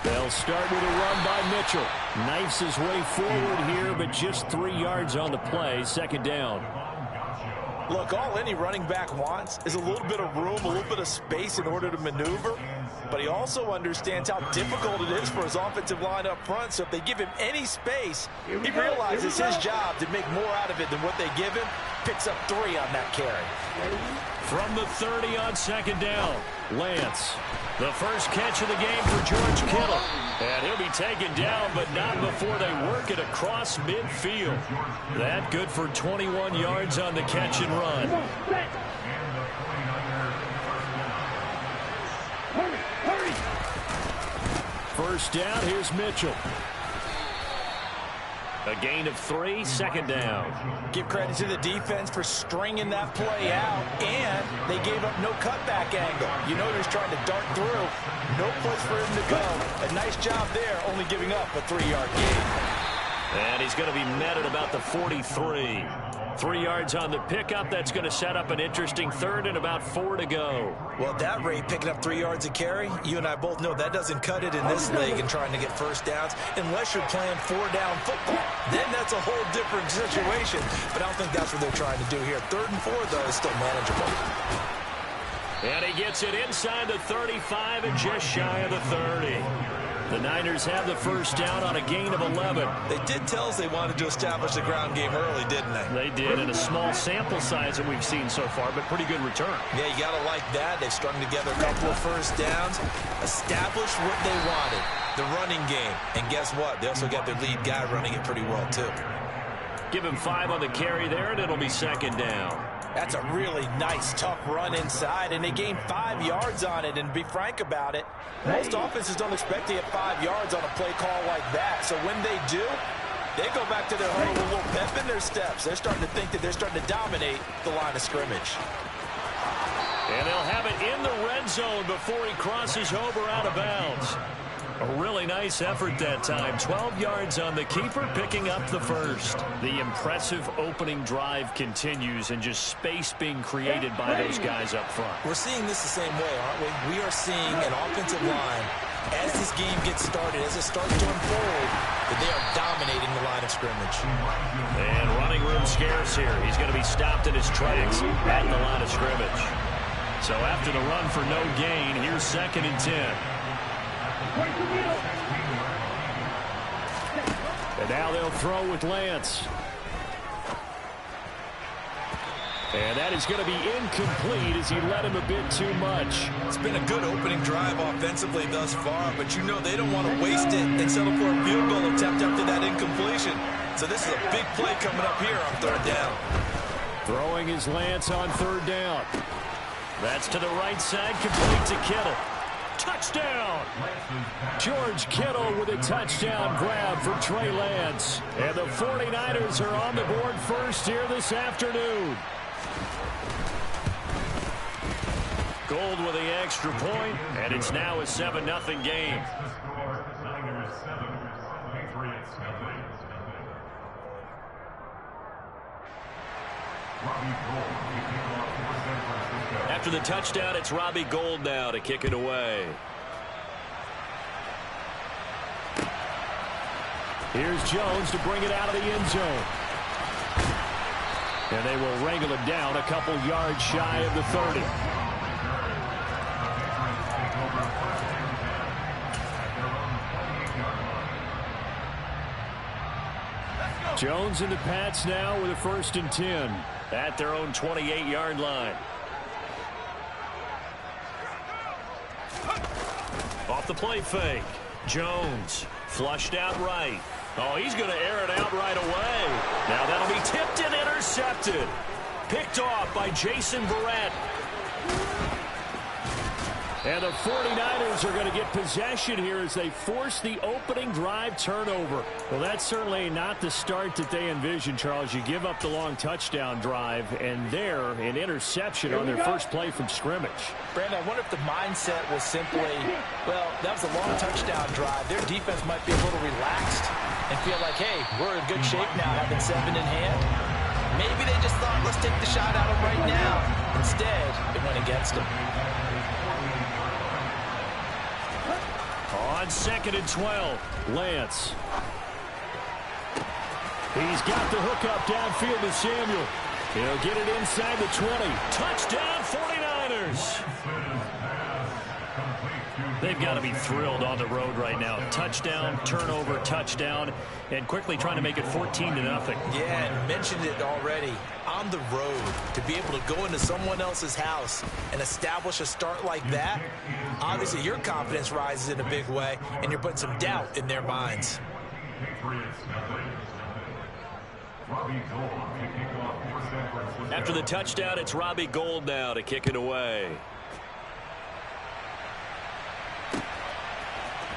They'll start with a run by Mitchell. Knifes his way forward here, but just 3 yards on the play. Second down. Look, all any running back wants is a little bit of room, a little bit of space in order to maneuver. But he also understands how difficult it is for his offensive line up front. So if they give him any space, he realizes his job to make more out of it than what they give him. Picks up 3 on that carry. From the 30 on second down, Lance. The first catch of the game for George Kittle. And he'll be taken down, but not before they work it across midfield. That good for 21 yards on the catch and run. First down, here's Mitchell. A gain of 3, second down. Give credit to the defense for stringing that play out, and they gave up no cutback angle. You know he's trying to dart through. No place for him to go. A nice job there, only giving up a 3-yard gain. And he's going to be met at about the 43. 3 yards on the pickup. That's going to set up an interesting third and about 4 to go. Well, at that rate, picking up 3 yards a carry, you and I both know that doesn't cut it in this league and trying to get first downs unless you're playing 4-down football. Then that's a whole different situation. But I don't think that's what they're trying to do here. 3rd and 4, though, is still manageable. And he gets it inside the 35 and just shy of the 30. The Niners have the first down on a gain of 11. They did tell us they wanted to establish the ground game early, didn't they? They did, in a small sample size that we've seen so far, but pretty good return. Yeah, you got to like that. They strung together a couple of first downs, established what they wanted, the running game. And guess what? They also got their lead guy running it pretty well, too. Give him 5 on the carry there, and it'll be second down. That's a really nice, tough run inside, and they gained 5 yards on it. And to be frank about it, most offenses don't expect to get 5 yards on a play call like that. So when they do, they go back to their huddle with a little pep in their steps. They're starting to think that they're starting to dominate the line of scrimmage. And they'll have it in the red zone before he crosses over out of bounds. A really nice effort that time. 12 yards on the keeper, picking up the first. The impressive opening drive continues, and just space being created by those guys up front. We're seeing this the same way, aren't we? We are seeing an offensive line, as this game gets started, as it starts to unfold, that they are dominating the line of scrimmage. And running room scarce here. He's going to be stopped in his tracks at the line of scrimmage. So after the run for no gain, here's 2nd and 10. And now they'll throw with Lance. And that is going to be incomplete as he led him a bit too much. It's been a good opening drive offensively thus far, but you know they don't want to waste it and settle for a field goal attempt after that incompletion. So this is a big play coming up here on 3rd down. Throwing is Lance on 3rd down. That's to the right side, complete to Kittle. Touchdown! George Kittle with a touchdown grab for Trey Lance. And the 49ers are on the board first here this afternoon. Gold with the extra point, and it's now a 7-0 game. After the touchdown, it's Robbie Gould now to kick it away. Here's Jones to bring it out of the end zone. And they will wrangle it down a couple yards shy of the 30. Jones and the Pats now with a 1st and 10 at their own 28-yard line. Off the play fake. Jones flushed out right. Oh, he's going to air it out right away. Now that'll be tipped and intercepted. Picked off by Jason Barrett. And the 49ers are going to get possession here as they force the opening drive turnover. Well, that's certainly not the start that they envisioned, Charles. You give up the long touchdown drive, and there, an interception on their first play from scrimmage. Brandon, I wonder if the mindset was simply, well, that was a long touchdown drive. Their defense might be a little relaxed and feel like, hey, we're in good shape now, having 7 in hand. Maybe they just thought, let's take the shot at them right now. Instead, it went against them. On 2nd and 12, Lance. He's got the hook up downfield to Samuel. He'll get it inside the 20. Touchdown, 49ers. They've got to be thrilled on the road right now. Touchdown, turnover, touchdown, and quickly trying to make it 14-0. Yeah, and mentioned it already. On the road, to be able to go into someone else's house and establish a start like that, obviously your confidence rises in a big way, and you're putting some doubt in their minds. After the touchdown, it's Robbie Gould now to kick it away.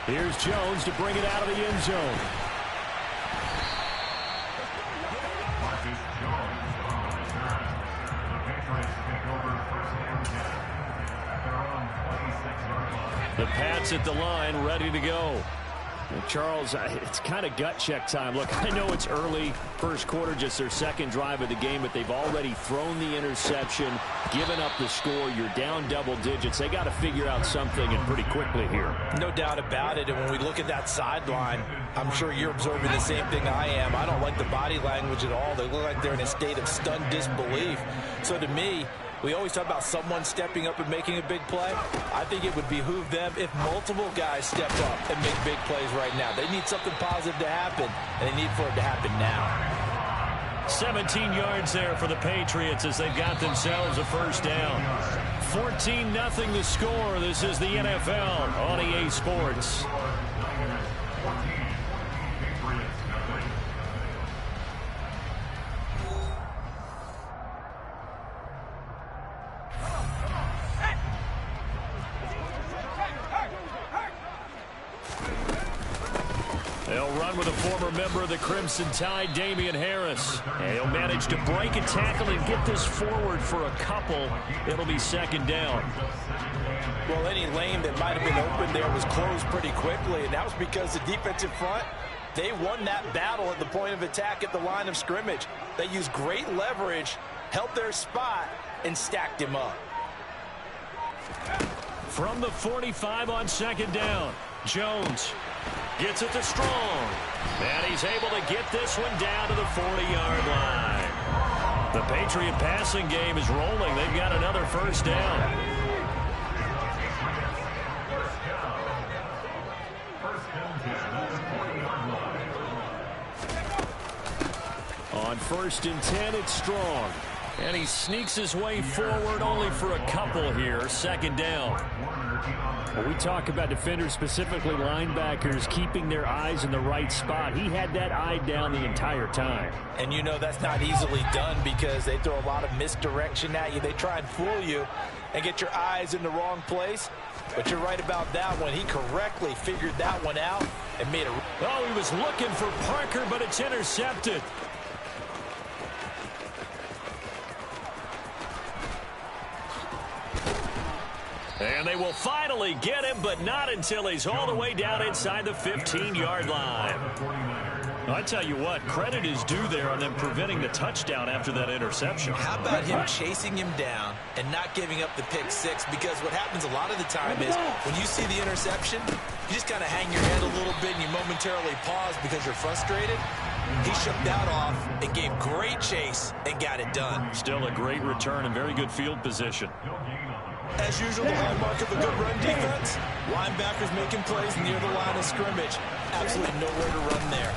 Here's Jones to bring it out of the end zone. The Pats at the line, ready to go. Charles, it's kind of gut check time. Look, I know it's early, first quarter, just their second drive of the game, but they've already thrown the interception, given up the score. You're down double digits. They got to figure out something, and pretty quickly here. No doubt about it, and when we look at that sideline, I'm sure you're observing the same thing I am. I don't like the body language at all. They look like they're in a state of stunned disbelief. So to me, we always talk about someone stepping up and making a big play. I think it would behoove them if multiple guys step up and make big plays right now. They need something positive to happen, and they need for it to happen now. 17 yards there for the Patriots as they've got themselves a first down. 14-0 the score. This is the NFL on EA Sports. They'll run with a former member of the Crimson Tide, Damian Harris. And he'll manage to break a tackle and get this forward for a couple. It'll be second down. Well, any lane that might have been open there was closed pretty quickly, and that was because the defensive front, they won that battle at the point of attack at the line of scrimmage. They used great leverage, held their spot, and stacked him up. From the 45 on second down, Jones gets it to Strong. And he's able to get this one down to the 40-yard line. The Patriot passing game is rolling. They've got another first down. On 1st and 10, it's Strong. And he sneaks his way forward only for a couple here. Second down. Well, we talk about defenders, specifically linebackers, keeping their eyes in the right spot. He had that eye down the entire time. And you know that's not easily done because they throw a lot of misdirection at you. They try and fool you and get your eyes in the wrong place. But you're right about that one. He correctly figured that one out and made a... Oh, he was looking for Parker, but it's intercepted. And they will finally get him, but not until he's all the way down inside the 15-yard line. I tell you what, credit is due there on them preventing the touchdown after that interception. How about him chasing him down and not giving up the pick six? Because what happens a lot of the time is when you see the interception, you just kind of hang your head a little bit and you momentarily pause because you're frustrated. He shook that off and gave great chase and got it done. Still a great return and very good field position. As usual, the hallmark of a good run defense, linebackers making plays near the line of scrimmage. Absolutely nowhere to run there.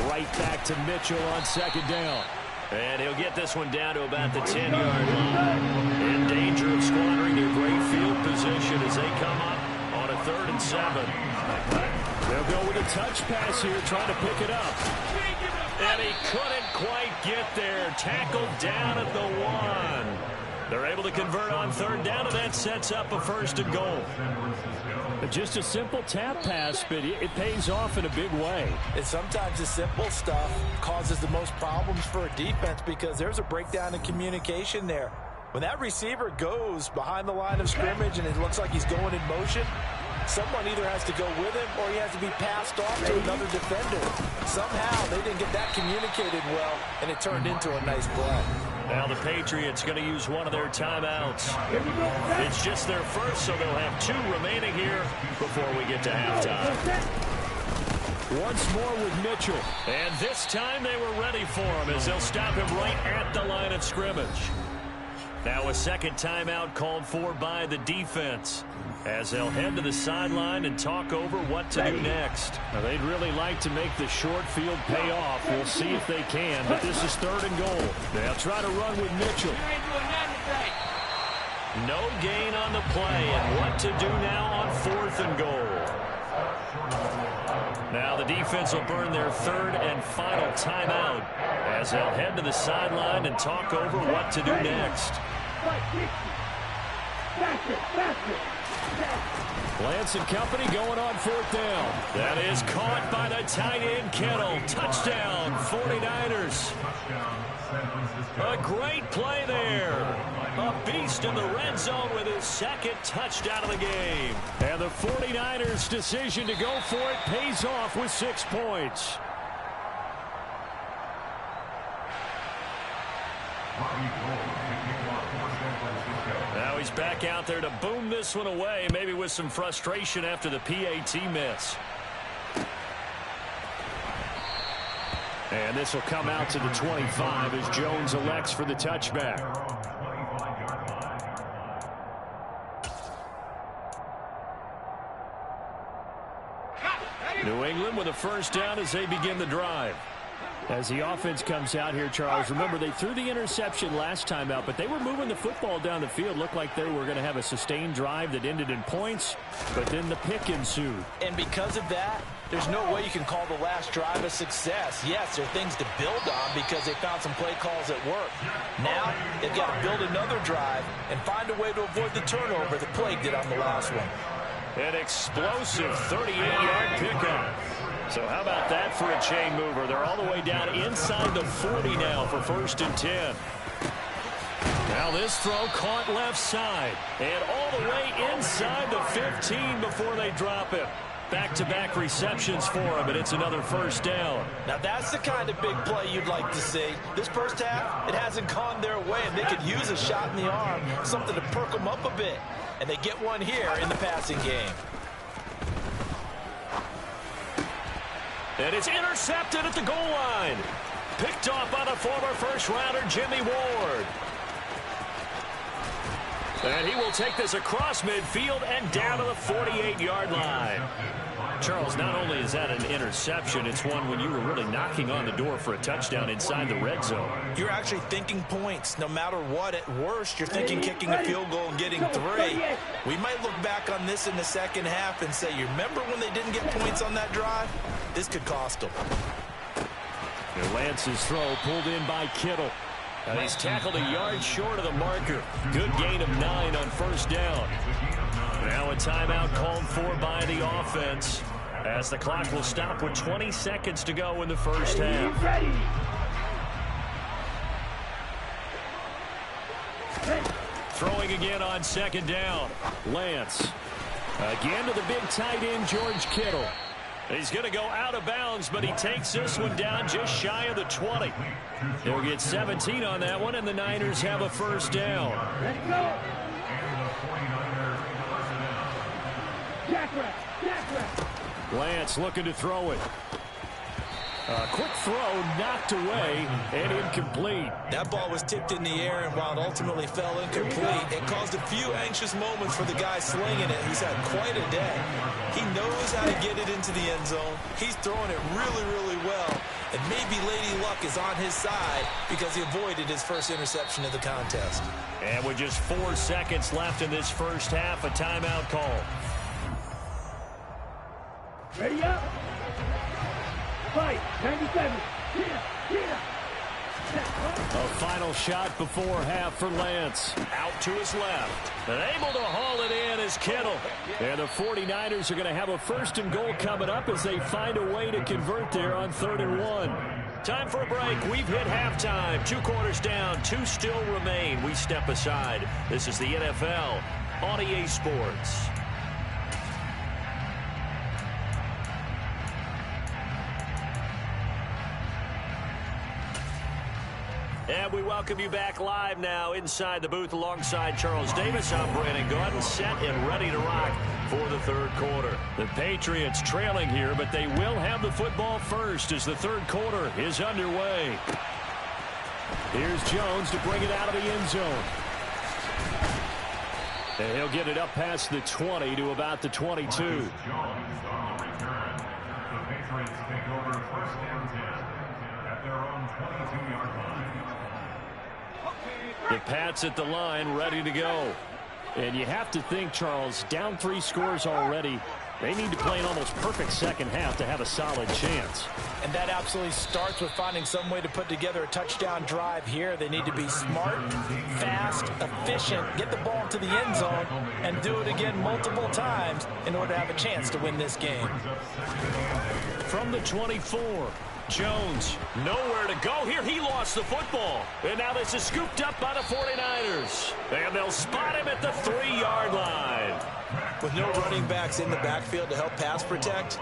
Right back to Mitchell on second down. And he'll get this one down to about the 10-yard line. In danger of squandering their great field position as they come up on a 3rd and 7. They'll go with a touch pass here, trying to pick it up. And he couldn't quite get there. Tackled down at the 1. They're able to convert on 3rd down, and that sets up a 1st and goal. Just a simple tap pass, but it pays off in a big way. And sometimes the simple stuff causes the most problems for a defense because there's a breakdown in communication there. When that receiver goes behind the line of scrimmage and it looks like he's going in motion, someone either has to go with him or he has to be passed off to another defender. Somehow they didn't get that communicated well, and it turned into a nice play. Now the Patriots going to use one of their timeouts. It's just their first, so they'll have 2 remaining here before we get to halftime. Once more with Mitchell. And this time they were ready for him as they'll stop him right at the line of scrimmage. Now a second timeout called for by the defense as they'll head to the sideline and talk over what to do next. Now they'd really like to make the short field pay off. We'll see if they can, but this is 3rd and goal. They'll try to run with Mitchell. No gain on the play, and what to do now on 4th and goal. Now the defense will burn their 3rd and final timeout as they'll head to the sideline and talk over what to do next. Lance and company going on 4th down. That is caught by the tight end Kittle. Touchdown, 49ers. A great play there. A beast in the red zone with his 2nd touchdown of the game. And the 49ers' decision to go for it pays off with 6 points. Now he's back out there to boom this one away, maybe with some frustration after the PAT miss. And this will come out to the 25 as Jones elects for the touchback. New England with a first down as they begin the drive. As the offense comes out here, Charles, remember they threw the interception last time out, but they were moving the football down the field. Looked like they were going to have a sustained drive that ended in points, but then the pick ensued. And because of that, there's no way you can call the last drive a success. Yes, there are things to build on because they found some play calls that work. Now, they've got to build another drive and find a way to avoid the turnover that plagued it on the last one. An explosive 38-yard pickup. So how about that for a chain mover? They're all the way down inside the 40 now for 1st and 10. Now this throw caught left side. And all the way inside the 15 before they drop him. Back-to-back receptions for him, and it's another first down. Now that's the kind of big play you'd like to see. This first half, it hasn't gone their way, and they could use a shot in the arm, something to perk them up a bit. And they get one here in the passing game. And it's intercepted at the goal line. Picked off by the former first-rounder Jimmy Ward. And he will take this across midfield and down to the 48-yard line. Charles, not only is that an interception, it's one when you were really knocking on the door for a touchdown inside the red zone. You're actually thinking points. No matter what, at worst, you're thinking kicking a field goal and getting 3. We might look back on this in the second half and say, you remember when they didn't get points on that drive? This could cost them. And Lance's throw pulled in by Kittle. And he's tackled a yard short of the marker. Good gain of 9 on first down. Now a timeout called for by the offense as the clock will stop with 20 seconds to go in the first half. Throwing again on 2nd down. Lance. Again to the big tight end, George Kittle. He's going to go out of bounds, but he takes this one down just shy of the 20. He'll get 17 on that one, and the Niners have a first down. Let's go. Lance looking to throw it. A quick throw knocked away and incomplete. That ball was tipped in the air, and while it ultimately fell incomplete, it caused a few anxious moments for the guy slinging it. He's had quite a day. He knows how to get it into the end zone. He's throwing it really, really well. And maybe Lady Luck is on his side because he avoided his first interception of the contest. And with just 4 seconds left in this first half, a timeout call. Ready up. Fight. 97. A final shot before half for Lance. Out to his left. And able to haul it in is Kittle. And the 49ers are going to have a 1st and goal coming up as they find a way to convert there on 3rd and 1. Time for a break. We've hit halftime. 2 quarters down. 2 still remain. We step aside. This is the NFL on EA Sports. And we welcome welcome you back live now inside the booth alongside Charles Davis. I'm Brandon Gaudin, set and ready to rock for the third quarter. The Patriots trailing here, but they will have the football first as the third quarter is underway. Here's Jones to bring it out of the end zone. And he'll get it up past the 20 to about the 22. The Pats at the line, ready to go. And you have to think, Charles, down 3 scores already. They need to play an almost perfect second half to have a solid chance. And that absolutely starts with finding some way to put together a touchdown drive here. They need to be smart, fast, efficient, get the ball to the end zone, and do it again multiple times in order to have a chance to win this game. From the 24, Jones, nowhere to go here. He lost the football. And now this is scooped up by the 49ers. And they'll spot him at the 3-yard line. With no running backs in the backfield to help pass protect,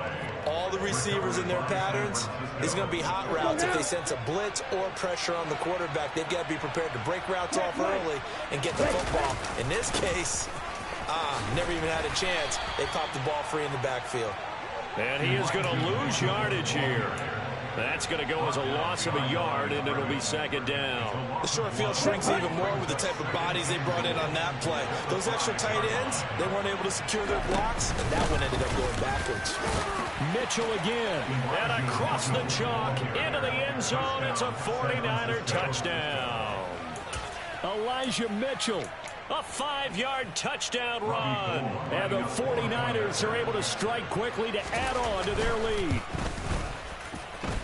all the receivers in their patterns, it's going to be hot routes if they sense a blitz or pressure on the quarterback. They've got to be prepared to break routes off early and get the football. In this case, never even had a chance. They popped the ball free in the backfield. And he is going to lose yardage here. That's going to go as a loss of a yard, and it'll be second down. The short field shrinks even more with the type of bodies they brought in on that play. Those extra tight ends, they weren't able to secure their blocks, and that one ended up going backwards. Mitchell again, and across the chalk, into the end zone. It's a 49er touchdown. Elijah Mitchell, a 5-yard touchdown run. And the 49ers are able to strike quickly to add on to their lead.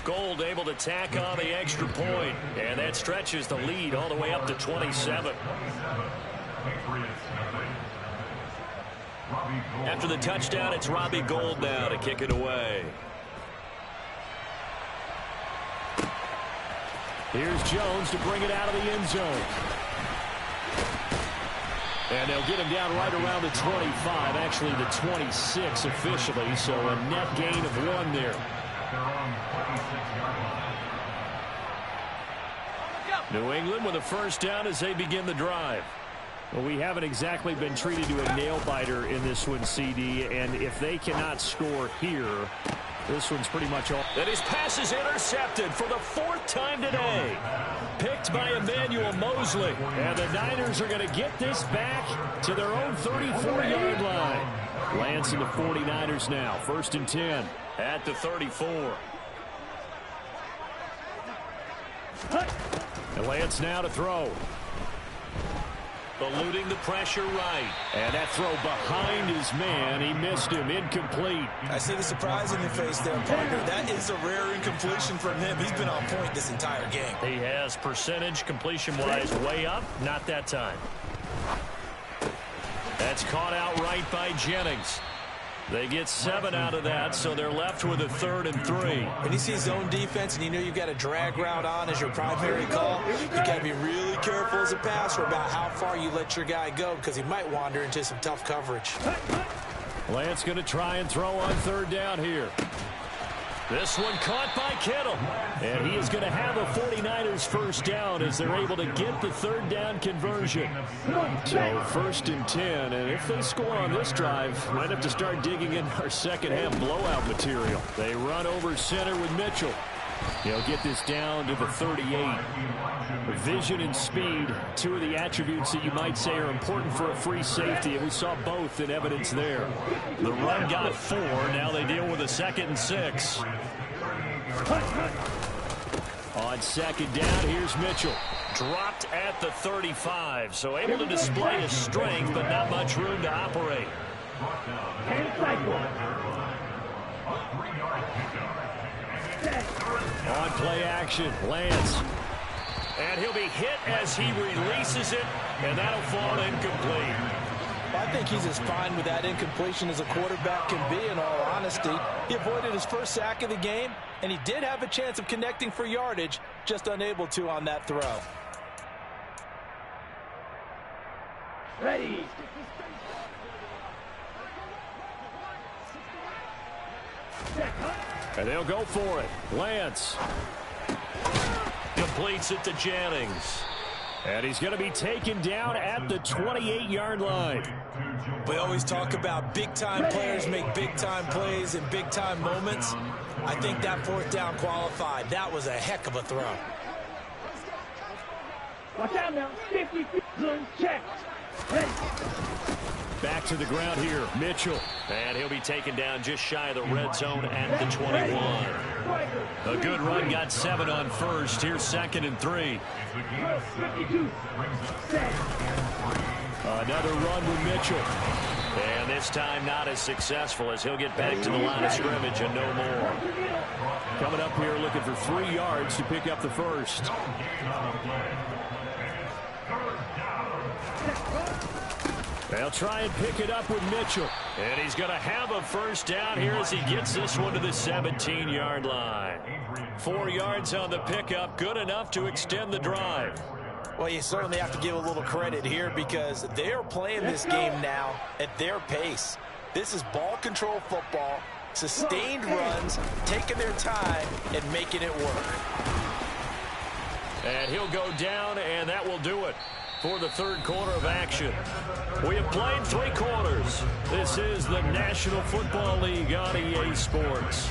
Gold able to tack on the extra point, and that stretches the lead all the way up to 27. After the touchdown, it's Robbie Gould now to kick it away. Here's Jones to bring it out of the end zone. And they'll get him down right around the 25, actually the 26 officially, so a net gain of 1 there. New England with a first down as they begin the drive. Well, we haven't exactly been treated to a nail-biter in this one, CD, and if they cannot score here, this one's pretty much all. And his pass is intercepted for the 4th time today. Picked by Emmanuel Mosley. And the Niners are going to get this back to their own 34-yard line. Lance and the 49ers now. 1st and 10 at the 34. And Lance now to throw. Eluding the pressure right. And that throw behind his man. He missed him. Incomplete. I see the surprise in your face there, partner. That is a rare incompletion from him. He's been on point this entire game. He has percentage completion-wise way up. Not that time. That's caught out right by Jennings. They get 7 out of that, so they're left with a 3rd and 3. When you see zone defense and you know you've got a drag route on as your primary call, you've got to be really careful as a passer about how far you let your guy go because he might wander into some tough coverage. Lance going to try and throw on 3rd down here. This one caught by Kittle. And he is going to have a 49ers first down as they're able to get the 3rd down conversion. So 1st and 10. And if they score on this drive, might have to start digging in our second half blowout material. They run over center with Mitchell. He'll get this down to the 38. Vision and speed, 2 of the attributes that you might say are important for a free safety, and we saw both in evidence there. The run got 4. Now they deal with a 2nd and 6. On 2nd down, here's Mitchell. Dropped at the 35, so able to display his strength, but not much room to operate. On play action, Lance. And he'll be hit as he releases it, and that'll fall incomplete. I think he's as fine with that incompletion as a quarterback can be, in all honesty. He avoided his first sack of the game, and he did have a chance of connecting for yardage, just unable to on that throw. Ready. And they'll go for it. Lance completes it to Jennings. And he's going to be taken down at the 28-yard line. We always talk about big-time players make big-time plays in big-time moments. I think that fourth down qualified. That was a heck of a throw. Watch out now. 50 zone check. Ready. Back to the ground here, Mitchell. And he'll be taken down just shy of the red zone at the 21. A good run, got 7 on first. Here's 2nd and 3. 52. Another run with Mitchell. And this time not as successful as he'll get back to the line of scrimmage and no more. Coming up here looking for 3 yards to pick up the first. They'll try and pick it up with Mitchell. And he's going to have a first down here as he gets this one to the 17-yard line. 4 yards on the pickup, good enough to extend the drive. Well, you certainly have to give a little credit here because they're playing this game now at their pace. This is ball control football, sustained runs, taking their time, and making it work. And he'll go down, and that will do it for the third quarter of action. We have played 3 quarters. This is the National Football League on EA Sports.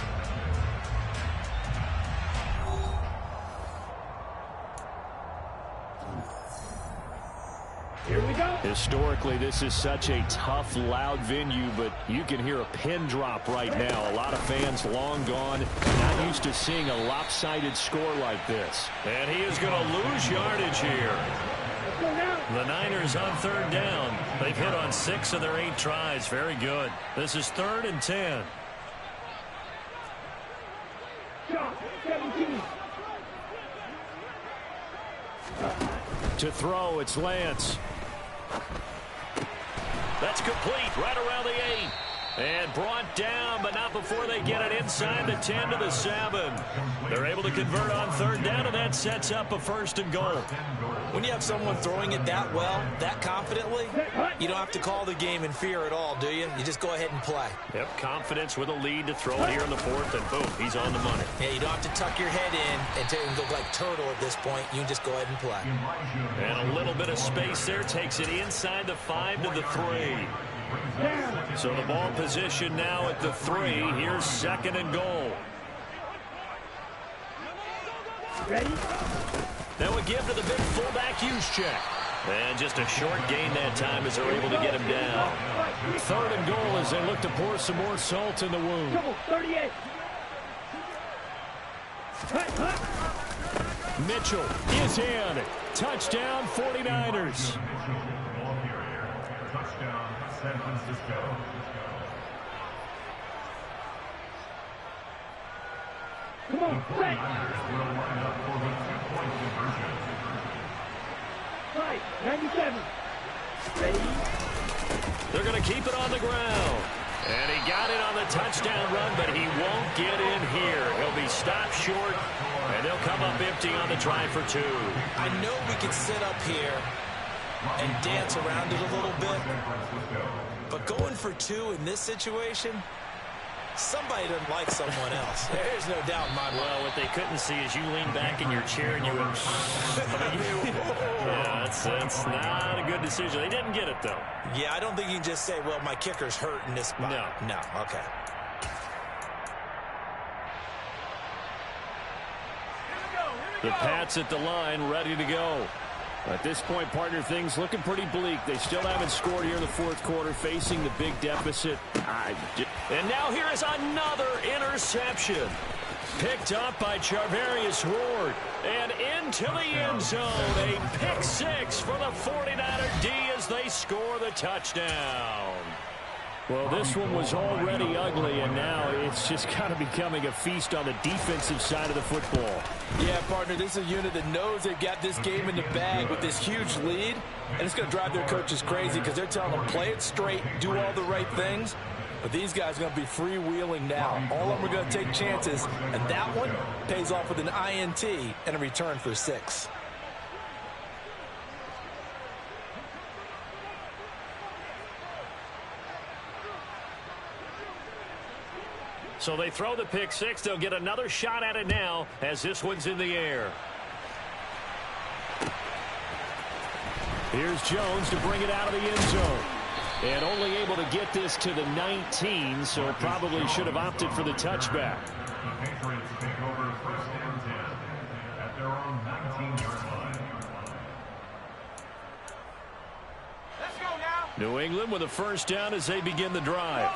Here we go. Historically, this is such a tough, loud venue, but you can hear a pin drop right now. A lot of fans long gone, not used to seeing a lopsided score like this. And he is going to lose yardage here. The Niners on 3rd down. They've hit on 6 of their 8 tries. Very good. This is 3rd and 10. 17. To throw, it's Lance. That's complete right around the 8. And brought down, but not before they get it inside the 10 to the 7. They're able to convert on 3rd down, and that sets up a 1st and goal. When you have someone throwing it that well, that confidently, you don't have to call the game in fear at all, do you? You just go ahead and play. Yep, confidence with a lead to throw it here in the 4th, and boom, he's on the money. Yeah, you don't have to tuck your head in and look like turtle at this point. You can just go ahead and play. And a little bit of space there takes it inside the 5 to the 3. So the ball position now at the 3. Here's 2nd and goal. Ready? That would give to the big fullback use check. And just a short gain that time as they're able to get him down. 3rd and goal as they look to pour some more salt in the wound. 38. Mitchell is in. Touchdown 49ers. Touchdown, San Francisco. Come on, set. Will line up for the 2-point conversion. 97. Ready? They're going to keep it on the ground. And he got it on the touchdown run, but he won't get in here. He'll be stopped short, and they'll come up empty on the try for 2. I know we could sit up here and dance around it a little bit, but going for 2 in this situation, somebody doesn't like someone else. There's no doubt in my mind. Well, what they couldn't see is you lean back in your chair and you went, yeah, that's not a good decision. They didn't get it, though. Yeah, I don't think you can just say, well, my kicker's hurt in this spot. No, okay. The Pats at the line, ready to go. At this point, partner, things looking pretty bleak. They still haven't scored here in the 4th quarter, facing the big deficit. And now here is another interception. Picked up by Charvarius Ward. And into the end zone. A pick 6 for the 49er D as they score the touchdown. Well, this one was already ugly, and now it's just kind of becoming a feast on the defensive side of the football. Yeah, partner, this is a unit that knows they've got this game in the bag with this huge lead, and it's going to drive their coaches crazy because they're telling them, play it straight, do all the right things. But these guys are going to be freewheeling now. All of them are going to take chances, and that one pays off with an INT and a return for 6. So they throw the pick 6. They'll get another shot at it now as this one's in the air. Here's Jones to bring it out of the end zone. And only able to get this to the 19, so probably should have opted for the touchback. The Patriots take over first and 10 at their own 19-yard line. Let's go now. New England with a first down as they begin the drive.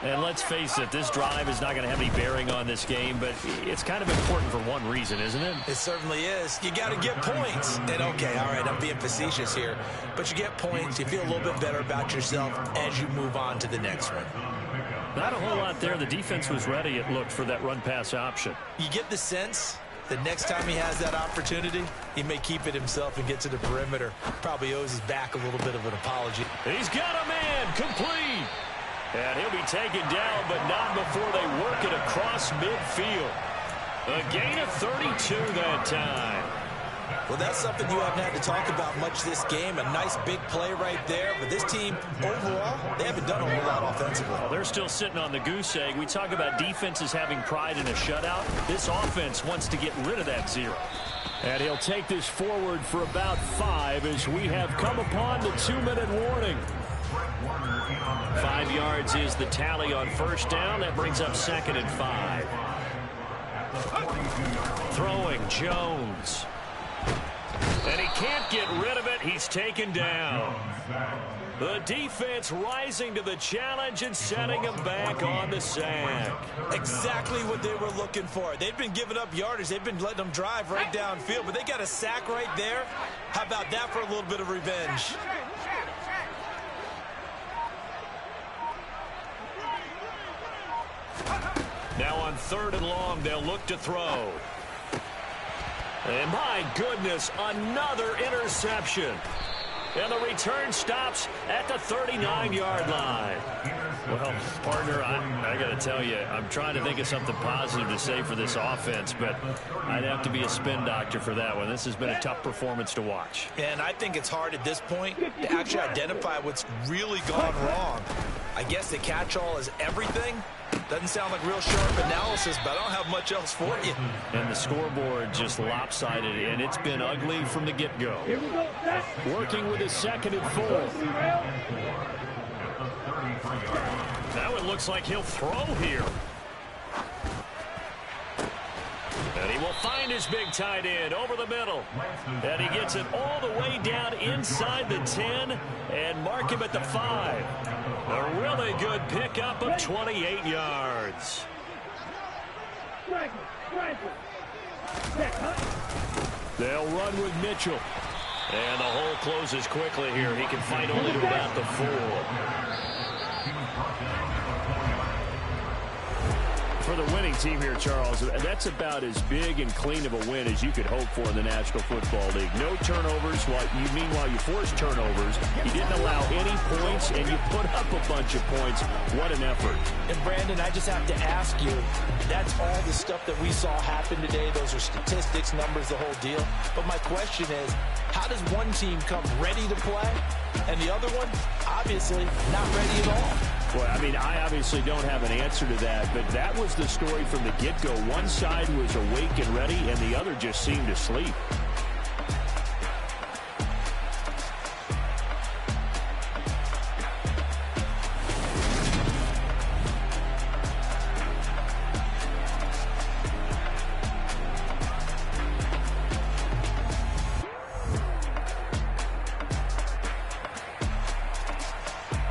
And let's face it, this drive is not going to have any bearing on this game, but it's kind of important for one reason, isn't it? It certainly is. You got to get points. And okay, all right, I'm being facetious here, but you get points, you feel a little bit better about yourself as you move on to the next one. Not a whole lot there. The defense was ready, it looked, for that run-pass option. You get the sense the next time he has that opportunity, he may keep it himself and get to the perimeter. Probably owes his back a little bit of an apology. He's got a man complete. And he'll be taken down, but not before they work it across midfield. A gain of 32 that time. Well, that's something you haven't had to talk about much this game. A nice big play right there. But this team, overall, they haven't done a whole lot offensively. Well, they're still sitting on the goose egg. We talk about defenses having pride in a shutout. This offense wants to get rid of that 0. And he'll take this forward for about 5 as we have come upon the 2-minute warning. 5 yards is the tally on first down. That brings up 2nd and 5. Throwing Jones. And he can't get rid of it. He's taken down. The defense rising to the challenge and setting him back on the sack. Exactly what they were looking for. They've been giving up yardage. They've been letting them drive right downfield. But they got a sack right there. How about that for a little bit of revenge? Now on 3rd and long, they'll look to throw. And my goodness, another interception. And the return stops at the 39-yard line. Well, partner, I got to tell you, I'm trying to think of something positive to say for this offense, but I'd have to be a spin doctor for that one. This has been a tough performance to watch. And I think it's hard at this point to actually identify what's really gone wrong. I guess the catch-all is everything. Doesn't sound like real sharp analysis, but I don't have much else for you. And the scoreboard just lopsided, and it's been ugly from the get-go. Working with his 2nd and 4. Now it looks like he'll throw here. And he will find his big tight end over the middle. And he gets it all the way down inside the 10 and mark him at the 5. A really good pickup of 28 yards. They'll run with Mitchell. And the hole closes quickly here. He can fight only to about the 4. For the winning team here, Charles, that's about as big and clean of a win as you could hope for in the National Football League. No turnovers. Meanwhile, you forced turnovers. You didn't allow any points, and you put up a bunch of points. What an effort. And, Brandon, I just have to ask you, that's all the stuff that we saw happen today. Those are statistics, numbers, the whole deal. But my question is, how does one team come ready to play, and the other one, obviously, not ready at all? Well, I mean, I obviously don't have an answer to that, but that was the story from the get-go. One side was awake and ready, and the other just seemed to sleep.